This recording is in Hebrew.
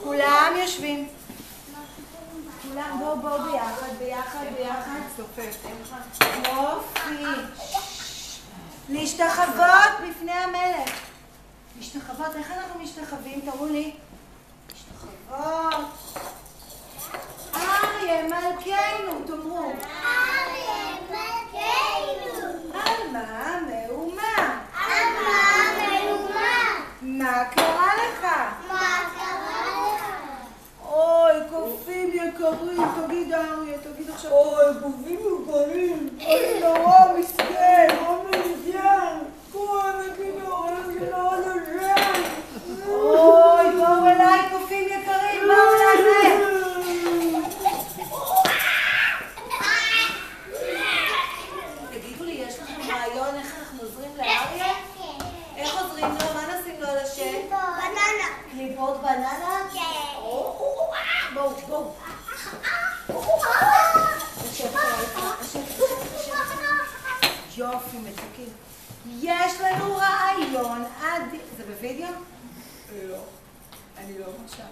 כולם יושבים. כולם בואו ביחד. יופי. להשתחוות בפני המלך. להשתחוות, איך אנחנו משתחווים? תראו לי. להשתחוות. אריה מלכנו, תאמרו. אריה מלכנו. על מה מהומה? מה קרה לך? אוי, קופים יקרים, תגיד אריה, תגיד עכשיו. אוי, קופים יקרים, נורא מסכן, אוי, בואו אליי, קופים יקרים, בואו אליי. תגידו לי, יש לכם רעיון איך אנחנו עוזרים לאריה? איך עוזרים לו? מה נשים לו על השם? בננה. קליפות בננה? כן. בואו. יופי, מתוקים. יש לנו רעיון עד... זה בווידאו? לא, אני לא מרשה.